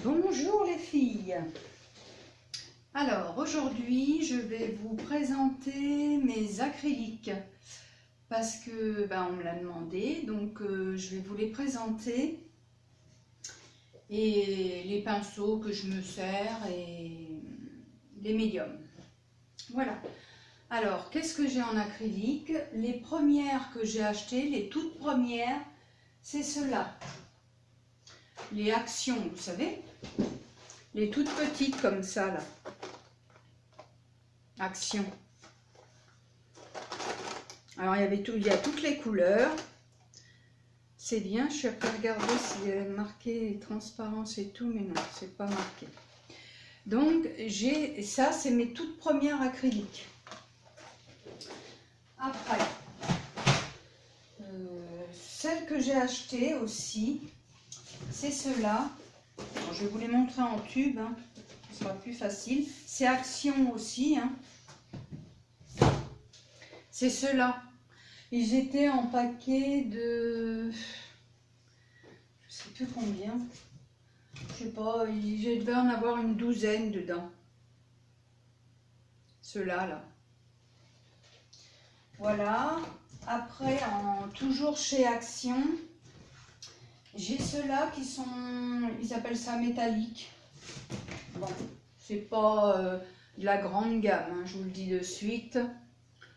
Bonjour les filles. Alors aujourd'hui je vais vous présenter mes acryliques parce que on me l'a demandé, donc je vais vous les présenter et les pinceaux que je me sers et les médiums. Voilà. Alors qu'est-ce que j'ai en acrylique? Les premières que j'ai achetées, les toutes premières, c'est ceux-là. Les actions, vous savez, les toutes petites comme ça là. Action. Alors il y a toutes les couleurs. C'est bien, je suis à regarder s'il y a marqué transparence et tout, mais non, c'est pas marqué. Donc j'ai ça, c'est mes toutes premières acryliques. Après, celles que j'ai achetées aussi, c'est ceux-là. Je vais vous les montrer en tube, hein. Ce sera plus facile. C'est Action aussi, hein. C'est ceux-là. Ils étaient en paquet de... je sais plus combien. Je sais pas, je devais en avoir une douzaine dedans. Ceux-là, là. Voilà. Après, toujours chez Action, j'ai ceux-là qui sont, ils appellent ça métallique. Bon, c'est pas de la grande gamme, hein, je vous le dis de suite.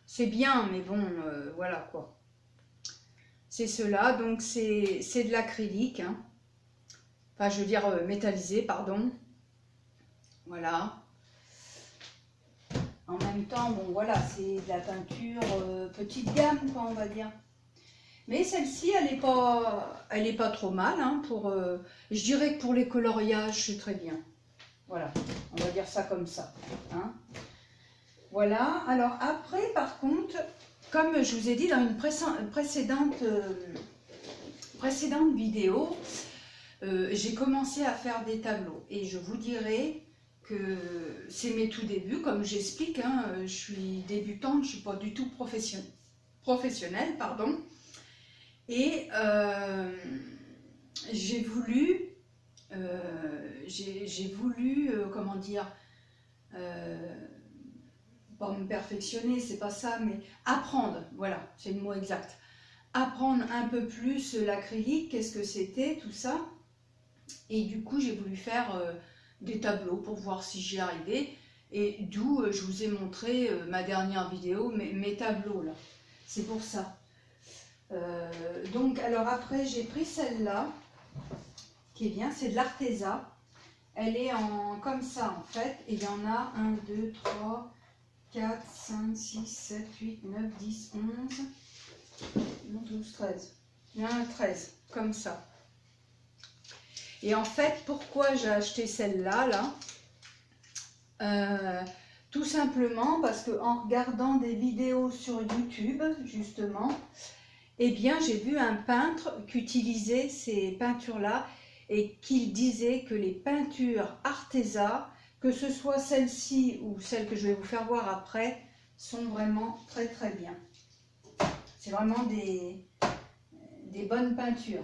C'est bien, mais bon, voilà quoi. C'est ceux-là, donc c'est de l'acrylique. Hein. Enfin, je veux dire métallisé, pardon. Voilà. En même temps, bon voilà, c'est de la peinture petite gamme, quoi, on va dire. Mais celle-ci, elle est pas trop mal. Hein, je dirais que pour les coloriages, c'est très bien. Voilà, on va dire ça comme ça. Hein. Voilà, alors après, par contre, comme je vous ai dit dans une précédente vidéo, j'ai commencé à faire des tableaux. Et je vous dirai que c'est mes tout débuts, comme j'explique, hein, je suis débutante, je ne suis pas du tout professionnelle, pardon. Et j'ai voulu, comment dire, pas me perfectionner, c'est pas ça, mais apprendre, voilà, c'est le mot exact. Apprendre un peu plus l'acrylique, qu'est-ce que c'était, tout ça. Et du coup, j'ai voulu faire des tableaux pour voir si j'y arrivais. Et d'où je vous ai montré ma dernière vidéo, mes tableaux là. C'est pour ça. Donc alors après j'ai pris celle-là qui est bien, c'est de l'Arteza. Elle est comme ça en fait, et il y en a 1, 2, 3, 4, 5, 6, 7, 8, 9, 10, 11, 12, 13. Il y en a 13, comme ça. Et en fait, pourquoi j'ai acheté celle-là tout simplement parce que en regardant des vidéos sur YouTube, justement, eh bien, j'ai vu un peintre qui utilisait ces peintures-là et qu'il disait que les peintures Arteza, que ce soit celle-ci ou celle que je vais vous faire voir après, sont vraiment très très bien. C'est vraiment des bonnes peintures.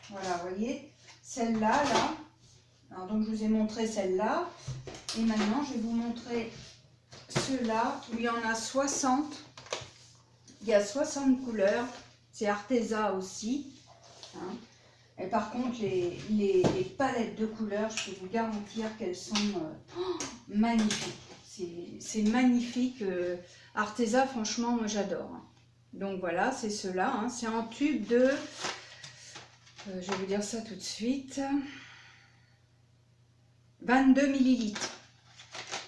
Voilà, vous voyez, celle-là, là. Alors, donc, je vous ai montré celle-là. Et maintenant, je vais vous montrer ceux-là où il y en a 60. Il y a 60 couleurs, c'est Arteza aussi. Hein. Et par contre, les palettes de couleurs, je peux vous garantir qu'elles sont magnifiques. C'est magnifique. Arteza, franchement, moi j'adore. Donc voilà, c'est ceux-là. Hein. C'est en tube de, je vais vous dire ça tout de suite, 22 millilitres.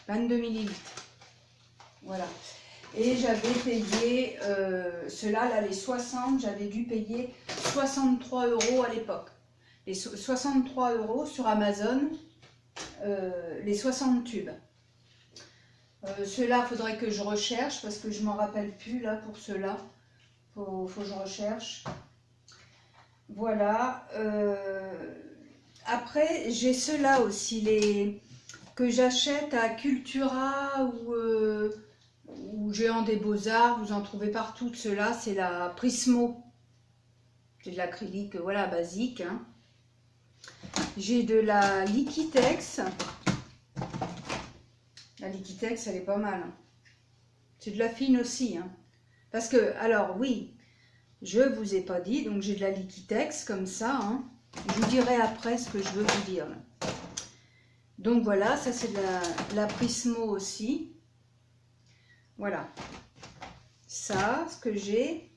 22 millilitres. Voilà. Et j'avais payé, ceux-là, là, les 60, j'avais dû payer 63 € à l'époque. Les 63 € sur Amazon, les 60 tubes. Ceux-là, il faudrait que je recherche parce que je ne m'en rappelle plus, là, pour ceux-là. Faut que je recherche. Voilà. Après, j'ai ceux-là aussi, que j'achète à Cultura ou Géant des Beaux-Arts, vous en trouvez partout. Ceux-là, c'est la Prismo. C'est de l'acrylique, voilà, basique. Hein. J'ai de la Liquitex. La Liquitex, elle est pas mal. Hein. C'est de la fine aussi. Hein. Parce que, alors oui, je vous ai pas dit, donc j'ai de la Liquitex comme ça. Hein. Je vous dirai après ce que je veux vous dire. Là. Donc voilà, ça c'est de la Prismo aussi. Voilà. Ça, ce que j'ai.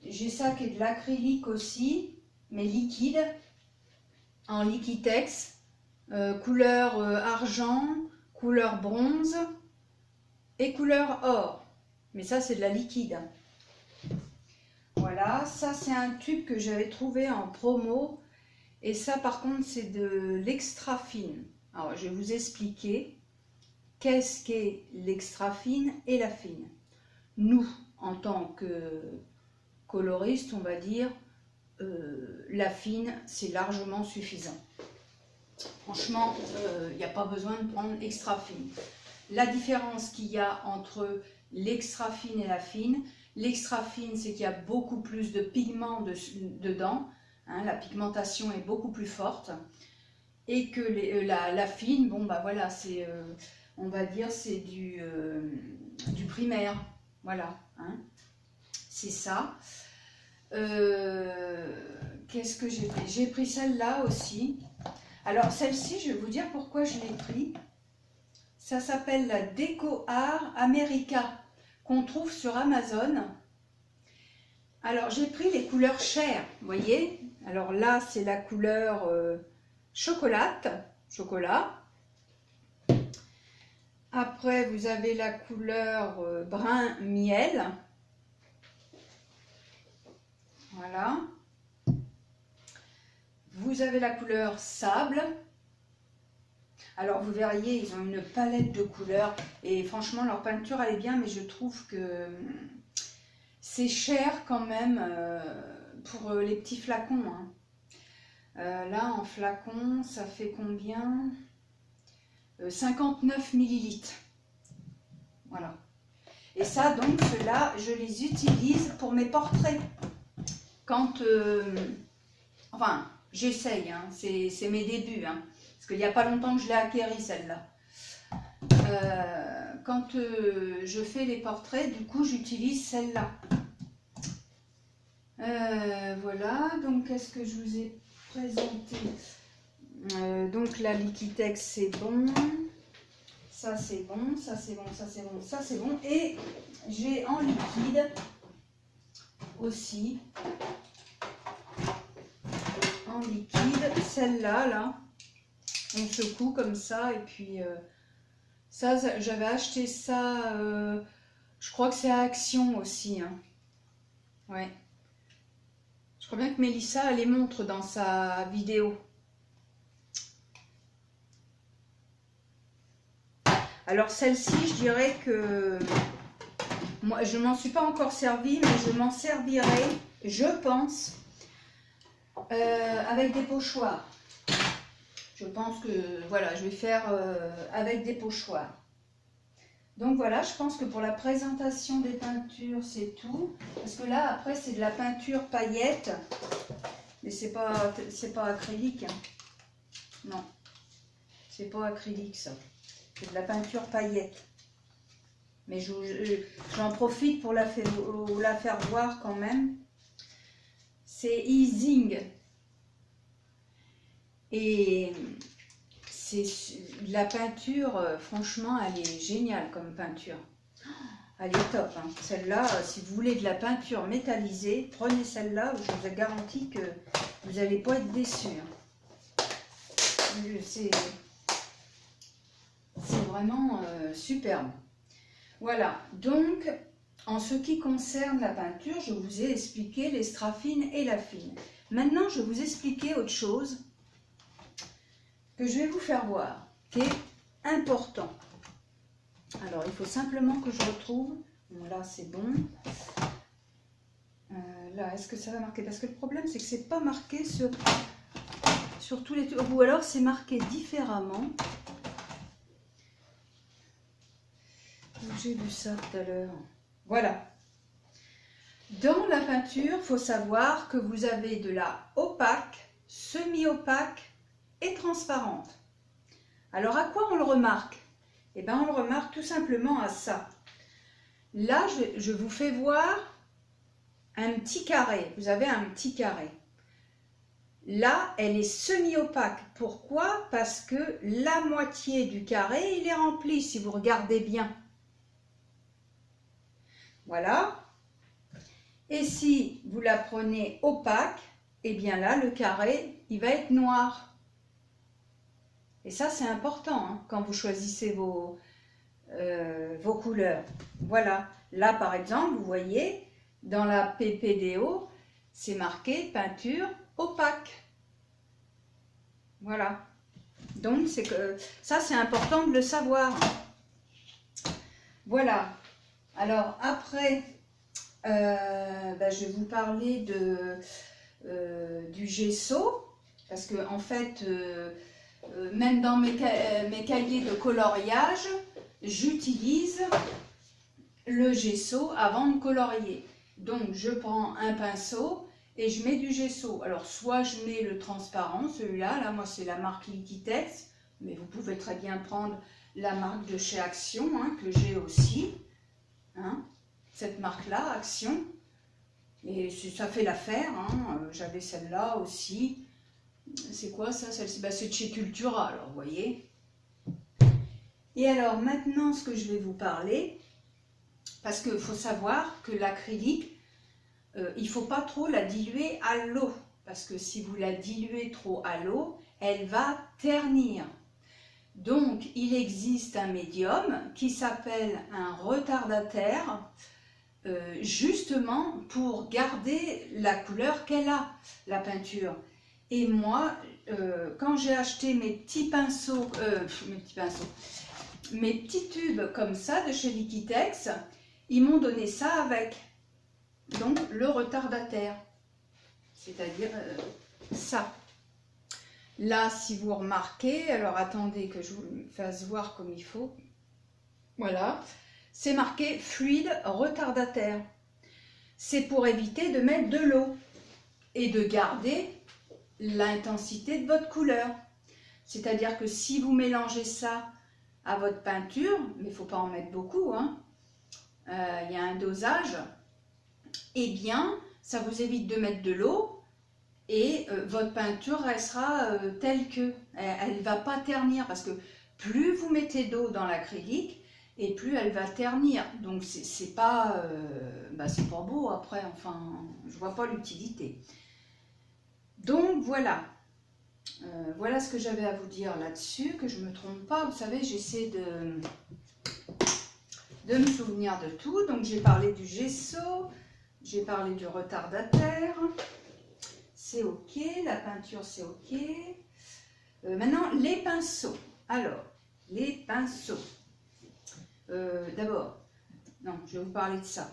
J'ai ça qui est de l'acrylique aussi, mais liquide, en Liquitex, couleur argent, couleur bronze et couleur or. Mais ça, c'est de la liquide. Voilà, ça c'est un tube que j'avais trouvé en promo. Et ça, par contre, c'est de l'extra fine. Alors, je vais vous expliquer qu'est-ce qu'est l'extra fine et la fine. Nous, en tant que coloriste, on va dire, la fine, c'est largement suffisant. Franchement, il n'y a pas besoin de prendre extra fine. La différence qu'il y a entre l'extra fine et la fine, l'extra fine, c'est qu'il y a beaucoup plus de pigments dedans, hein, la pigmentation est beaucoup plus forte, et que la fine, bon bah voilà, c'est, on va dire, c'est du primaire, voilà, hein, c'est ça. Qu'est-ce que j'ai pris? J'ai pris celle-là aussi. Alors celle-ci, je vais vous dire pourquoi je l'ai pris. Ça s'appelle la Déco Art America, qu'on trouve sur Amazon. Alors j'ai pris les couleurs chères, vous voyez. Alors là, c'est la couleur chocolat. Après, vous avez la couleur brun miel. Voilà. Vous avez la couleur sable. Alors vous verriez, ils ont une palette de couleurs et franchement leur peinture elle est bien, mais je trouve que c'est cher quand même pour les petits flacons. Hein. Là en flacon, ça fait combien? 59 millilitres. Voilà. Et ça donc, ceux-là, je les utilise pour mes portraits. Quand, enfin, j'essaye, hein, c'est mes débuts, hein, parce qu'il n'y a pas longtemps que je l'ai acquérie celle-là. Quand je fais les portraits, du coup, j'utilise celle-là. Voilà, donc qu'est-ce que je vous ai présenté? Donc la Liquitex, c'est bon. Ça, c'est bon, ça, c'est bon, ça, c'est bon, ça, c'est bon. Et j'ai en liquide aussi. En liquide, celle-là, là, on secoue comme ça, et puis ça, j'avais acheté ça, je crois que c'est à Action aussi, hein. Ouais. Je crois bien que Mélissa, elle les montre dans sa vidéo. Alors celle-ci, je dirais que, moi, je m'en suis pas encore servie, mais je m'en servirai, je pense, avec des pochoirs. Je pense que voilà, je vais faire avec des pochoirs. Donc voilà, je pense que pour la présentation des peintures, c'est tout. Parce que là, après, c'est de la peinture paillette. Mais c'est pas acrylique. Hein. Non, c'est pas acrylique ça. C'est de la peinture paillette. Mais j'en profite pour la faire voir quand même. C'est Easing. Et c'est la peinture, franchement, elle est géniale comme peinture. Elle est top. Hein. Celle-là, si vous voulez de la peinture métallisée, prenez celle-là. Je vous garantis que vous n'allez pas être déçus. Hein. C'est vraiment superbe. Voilà. Donc, en ce qui concerne la peinture, je vous ai expliqué l'extra fine et la fine. Maintenant, je vais vous expliquer autre chose que je vais vous faire voir, qui est important. Alors, il faut simplement que je retrouve. Bon, là, c'est bon. Là, est-ce que ça va marquer? Parce que le problème, c'est que c'est pas marqué sur tous les... Ou alors, c'est marqué différemment. J'ai vu ça tout à l'heure. Voilà. Dans la peinture, il faut savoir que vous avez de la opaque, semi-opaque et transparente. Alors à quoi on le remarque? Eh bien on le remarque tout simplement à ça. Là, je vous fais voir un petit carré. Vous avez un petit carré. Là, elle est semi-opaque. Pourquoi? Parce que la moitié du carré, il est rempli, si vous regardez bien. Voilà. Et si vous la prenez opaque, eh bien là, le carré, il va être noir. Et ça, c'est important hein, quand vous choisissez vos couleurs. Voilà. Là, par exemple, vous voyez, dans la PPDO, c'est marqué peinture opaque. Voilà. Donc, c'est que ça, c'est important de le savoir. Voilà. Alors, après, je vais vous parler du gesso. Parce que, en fait, même dans mes cahiers de coloriage, j'utilise le gesso avant de colorier. Donc, je prends un pinceau et je mets du gesso. Alors, soit je mets le transparent, celui-là, là, moi, c'est la marque Liquitex, mais vous pouvez très bien prendre la marque de chez Action, hein, que j'ai aussi. Hein, cette marque-là, Action. Et ça fait l'affaire. Hein. J'avais celle-là aussi. C'est quoi ça, celle-ci? C'est de chez Cultura, alors, vous voyez. Et alors, maintenant, ce que je vais vous parler, parce qu'il faut savoir que l'acrylique, il ne faut pas trop la diluer à l'eau, parce que si vous la diluez trop à l'eau, elle va ternir. Donc, il existe un médium qui s'appelle un retardataire, justement pour garder la couleur qu'elle a, la peinture. Et moi, quand j'ai acheté mes petits pinceaux, mes petits tubes comme ça de chez Liquitex, ils m'ont donné ça avec. Donc le retardataire, c'est-à-dire ça. Là, si vous remarquez, alors attendez que je vous le fasse voir comme il faut. Voilà, c'est marqué fluide retardataire. C'est pour éviter de mettre de l'eau et de garder l'intensité de votre couleur. C'est-à-dire que si vous mélangez ça à votre peinture, mais il ne faut pas en mettre beaucoup, hein, y a un dosage, eh bien, ça vous évite de mettre de l'eau et votre peinture restera telle que. Elle ne va pas ternir parce que plus vous mettez d'eau dans l'acrylique et plus elle va ternir. Donc, c'est pas beau après, enfin, je vois pas l'utilité. Donc, voilà. Voilà ce que j'avais à vous dire là-dessus, que je ne me trompe pas. Vous savez, j'essaie de me souvenir de tout. Donc, j'ai parlé du gesso. J'ai parlé du retardataire, c'est ok, la peinture c'est ok. Maintenant, les pinceaux. Alors, les pinceaux. D'abord, non, je vais vous parler de ça.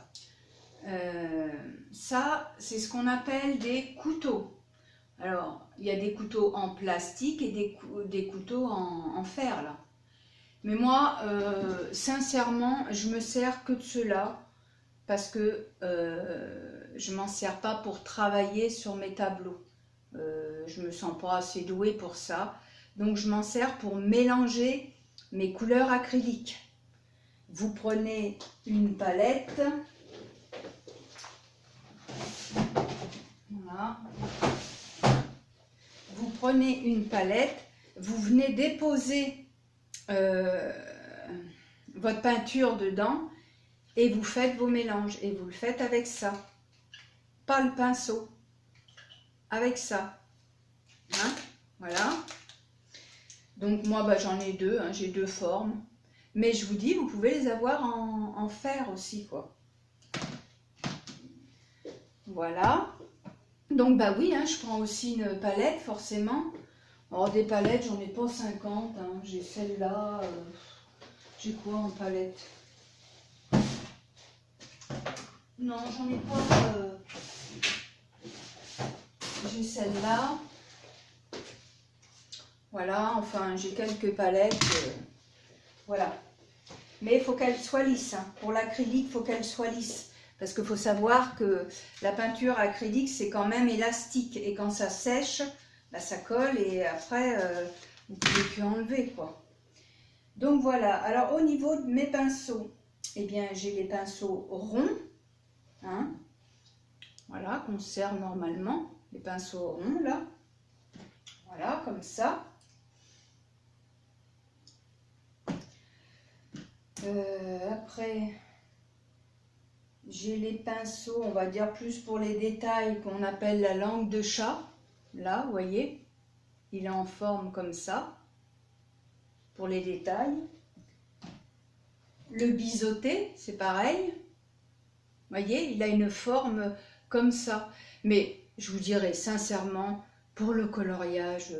Ça, c'est ce qu'on appelle des couteaux. Alors, il y a des couteaux en plastique et des couteaux en fer, là. Mais moi, sincèrement, je me sers que de ceux-là. Parce que je ne m'en sers pas pour travailler sur mes tableaux. Je ne me sens pas assez douée pour ça. Donc je m'en sers pour mélanger mes couleurs acryliques. Vous prenez une palette. Voilà. Vous prenez une palette. Vous venez déposer votre peinture dedans. Et vous faites vos mélanges, et vous le faites avec ça. Pas le pinceau, avec ça. Hein? Voilà. Donc moi, j'en ai deux, hein, j'ai deux formes. Mais je vous dis, vous pouvez les avoir en fer aussi, quoi. Voilà. Donc oui, hein, je prends aussi une palette, forcément. Alors des palettes, j'en ai pas 50. Hein. J'ai celle-là. J'ai quoi en palette? Non, j'en ai pas. J'ai celle-là. Voilà, enfin, j'ai quelques palettes. Voilà. Mais il faut qu'elle soit lisse. Hein. Pour l'acrylique, il faut qu'elle soit lisse. Parce qu'il faut savoir que la peinture acrylique, c'est quand même élastique. Et quand ça sèche, bah, ça colle et après, vous ne pouvez plus enlever, quoi. Donc voilà. Alors, au niveau de mes pinceaux, eh bien, j'ai les pinceaux ronds. Hein, voilà, qu'on sert normalement. Les pinceaux ronds, là. Voilà, comme ça. Après, j'ai les pinceaux, on va dire plus pour les détails, qu'on appelle la langue de chat. Là, vous voyez, il est en forme comme ça, pour les détails. Le biseauté, c'est pareil. Vous voyez, il a une forme comme ça. Mais je vous dirais sincèrement, pour le coloriage,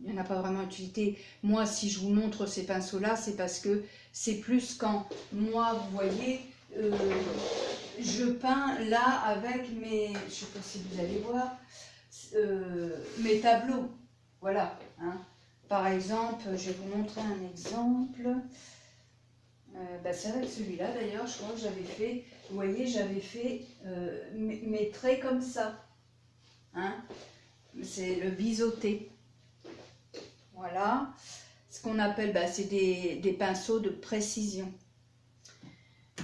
il n'y en a pas vraiment utilité. Moi, si je vous montre ces pinceaux-là, c'est parce que c'est plus quand moi, vous voyez, je peins là avec mes, je ne sais pas si vous allez voir, mes tableaux. Voilà. Hein. Par exemple, je vais vous montrer un exemple. Bah, c'est avec celui-là d'ailleurs, je crois que j'avais fait, vous voyez, j'avais fait mes traits comme ça. Hein. C'est le biseauté. Voilà, ce qu'on appelle, bah, c'est des pinceaux de précision.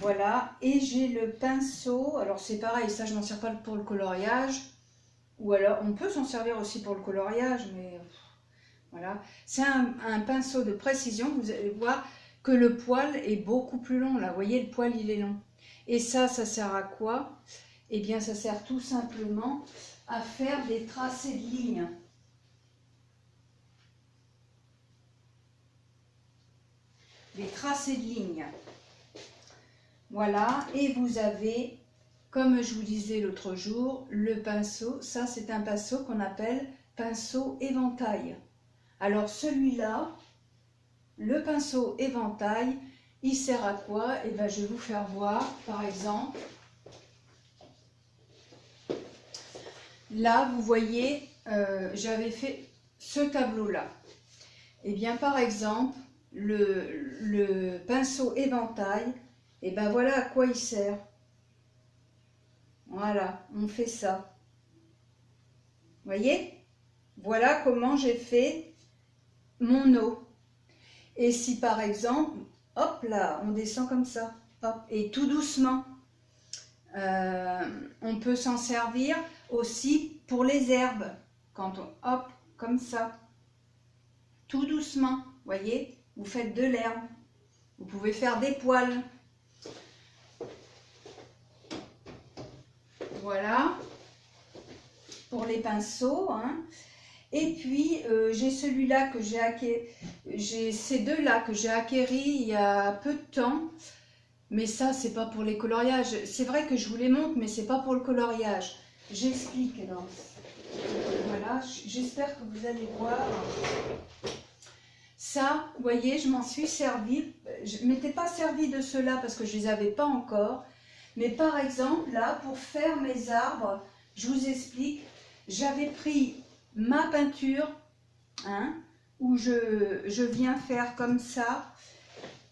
Voilà, et j'ai le pinceau, alors c'est pareil, ça je m'en sers pas pour le coloriage, ou alors on peut s'en servir aussi pour le coloriage, mais voilà. C'est un pinceau de précision, vous allez voir que le poil est beaucoup plus long, là, vous voyez, le poil il est long. Et ça sert à quoi? Eh bien, ça sert tout simplement à faire des tracés de lignes. Des tracés de lignes. Voilà, et vous avez, comme je vous disais l'autre jour, le pinceau, ça c'est un pinceau qu'on appelle pinceau éventail. Alors celui-là, le pinceau éventail, il sert à quoi? Eh bien, je vais vous faire voir, par exemple, là vous voyez, j'avais fait ce tableau-là. Eh bien, par exemple, le pinceau éventail, et ben voilà à quoi il sert. Voilà, on fait ça. Vous voyez? Voilà comment j'ai fait mon eau. Et si par exemple, hop là, on descend comme ça, hop, et tout doucement, on peut s'en servir aussi pour les herbes. Quand on, hop, comme ça, tout doucement, vous voyez? Vous faites de l'herbe. Vous pouvez faire des poils. Voilà, pour les pinceaux. Hein. Et puis, j'ai celui-là que j'ai ces deux-là que j'ai acquéris il y a peu de temps. Mais ça, c'est pas pour les coloriages. C'est vrai que je vous les montre, mais c'est pas pour le coloriage. J'explique alors. Voilà, j'espère que vous allez voir. Ça, vous voyez, je m'en suis servi. Je ne m'étais pas servi de cela parce que je ne les avais pas encore. Mais par exemple, là, pour faire mes arbres, je vous explique, j'avais pris ma peinture, hein, où je viens faire comme ça,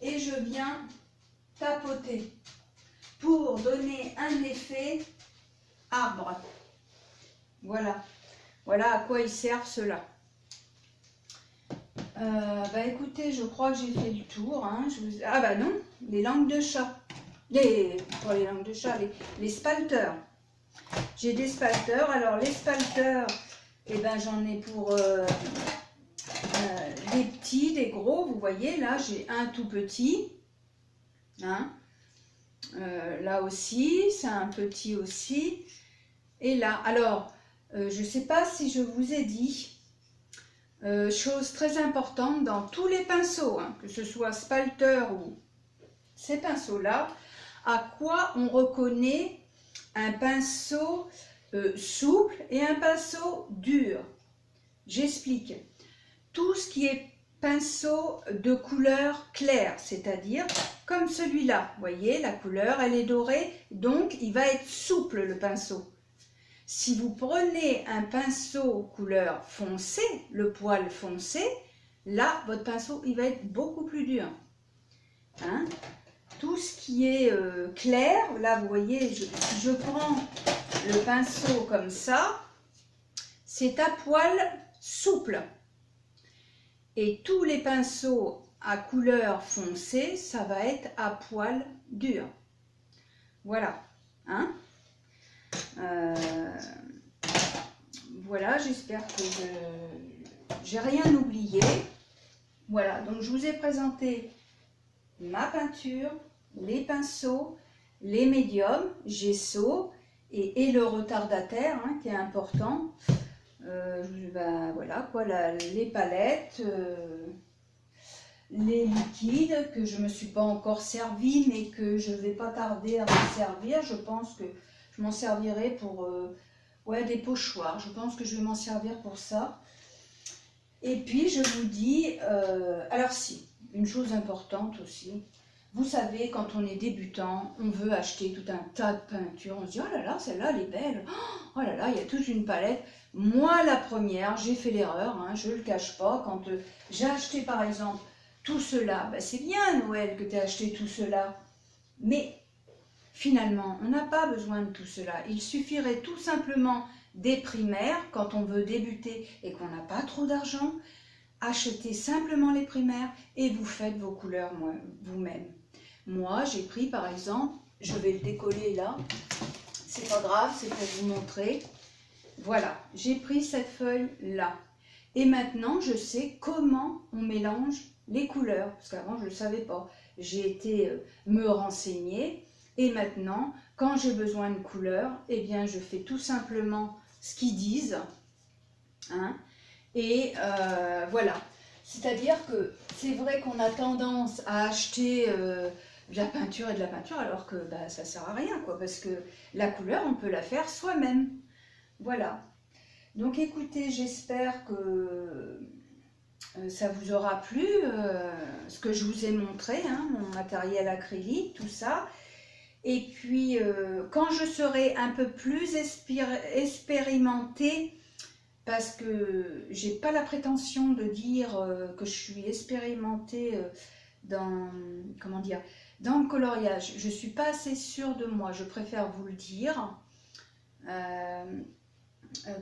et je viens tapoter pour donner un effet arbre. Voilà. Voilà à quoi ils servent ceux-là. Bah écoutez, je crois que j'ai fait le tour. Hein. Ah bah non, les langues de chat. Pas les langues de chat, les spalteurs. J'ai des spalteurs. Alors les spalteurs, eh ben, j'en ai pour des petits, des gros. Vous voyez, là j'ai un tout petit. Hein. Là aussi, c'est un petit aussi. Et là, alors, je ne sais pas si je vous ai dit... chose très importante dans tous les pinceaux, hein, que ce soit spalter ou ces pinceaux-là, à quoi on reconnaît un pinceau souple et un pinceau dur. J'explique. Tout ce qui est pinceau de couleur claire, c'est-à-dire comme celui-là, vous voyez, la couleur, elle est dorée, donc il va être souple le pinceau. Si vous prenez un pinceau couleur foncé, le poil foncé, là, votre pinceau, il va être beaucoup plus dur. Hein? tout ce qui est clair, là vous voyez, je prends le pinceau comme ça, c'est à poil souple. Et tous les pinceaux à couleur foncée, ça va être à poil dur. Voilà. Hein, voilà, j'espère que j'ai rien oublié. Voilà, donc je vous ai présenté ma peinture, les pinceaux, les médiums, gesso et le retardataire hein, qui est important. Voilà quoi, les palettes, les liquides que je ne me suis pas encore servi mais que je ne vais pas tarder à m'en servir. Je pense que je m'en servirai pour ouais, des pochoirs. Je pense que je vais m'en servir pour ça. Et puis je vous dis, alors si, une chose importante aussi, vous savez quand on est débutant, on veut acheter tout un tas de peintures, on se dit oh là là, celle-là elle est belle, oh là là, il y a toute une palette. Moi la première, j'ai fait l'erreur, hein, je ne le cache pas, quand j'ai acheté par exemple tout cela, ben, c'est bien Noël que tu aies acheté tout cela, mais finalement on n'a pas besoin de tout cela, il suffirait tout simplement des primaires, quand on veut débuter et qu'on n'a pas trop d'argent, achetez simplement les primaires et vous faites vos couleurs vous-même. Moi, j'ai pris par exemple, je vais le décoller là, c'est pas grave, c'est pour vous montrer. Voilà, j'ai pris cette feuille là. Et maintenant, je sais comment on mélange les couleurs, parce qu'avant, je ne le savais pas. J'ai été me renseigner et maintenant, quand j'ai besoin de couleurs, eh bien, je fais tout simplement ce qu'ils disent, hein, et voilà. C'est-à-dire que c'est vrai qu'on a tendance à acheter de la peinture et de la peinture, alors que bah, ça ne sert à rien, quoi, parce que la couleur, on peut la faire soi-même. Voilà. Donc écoutez, j'espère que ça vous aura plu, ce que je vous ai montré, hein, mon matériel acrylique, tout ça. Et puis, quand je serai un peu plus expérimentée, parce que j'ai pas la prétention de dire que je suis expérimentée dans, comment dire, dans le coloriage. Je suis pas assez sûre de moi, je préfère vous le dire.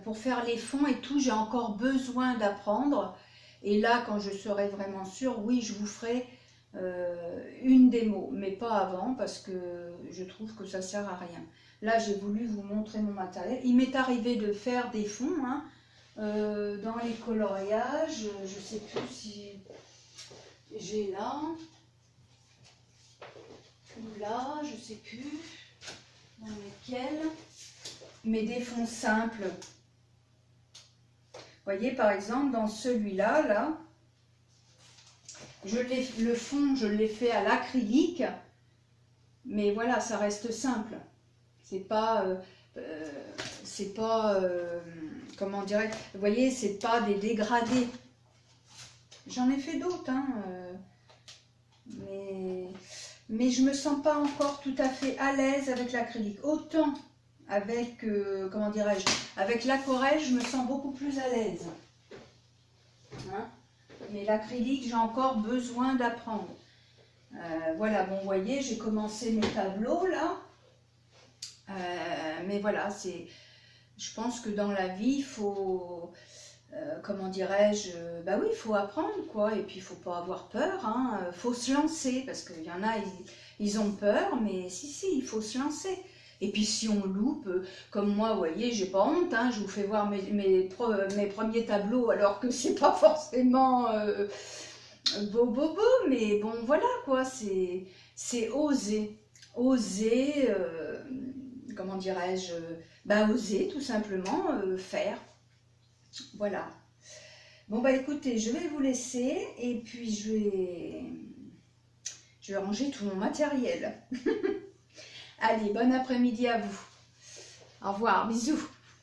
Pour faire les fonds et tout, j'ai encore besoin d'apprendre. Et là, quand je serai vraiment sûre, oui, je vous ferai une démo, mais pas avant parce que je trouve que ça sert à rien. Là, j'ai voulu vous montrer mon matériel. Il m'est arrivé de faire des fonds hein, dans les coloriages. Je sais plus si j'ai là ou là, je sais plus dans lesquels, mais des fonds simples. Vous voyez, par exemple, dans celui-là, là, le fond, je l'ai fait à l'acrylique, mais voilà, ça reste simple. C'est pas, comment dirais-je, vous voyez, c'est pas des dégradés. J'en ai fait d'autres, hein, mais je me sens pas encore tout à fait à l'aise avec l'acrylique. Autant avec, comment dirais-je, avec l'aquarelle, je me sens beaucoup plus à l'aise. Hein? Mais l'acrylique, j'ai encore besoin d'apprendre. Voilà, bon, vous voyez, j'ai commencé mes tableaux là. Mais voilà, je pense que dans la vie, il faut, comment dirais-je, bah oui, il faut apprendre, quoi. Et puis, il ne faut pas avoir peur, hein. Faut se lancer, parce qu'il y en a, ils ont peur, mais si, il faut se lancer. Et puis si on loupe, comme moi, vous voyez, j'ai pas honte, hein, je vous fais voir mes premiers tableaux alors que c'est pas forcément beau, mais bon, voilà quoi, c'est oser. Oser, comment dirais-je, bah oser tout simplement faire. Voilà. Bon bah écoutez, je vais vous laisser et puis je vais ranger tout mon matériel. Allez, bon après-midi à vous. Au revoir, bisous.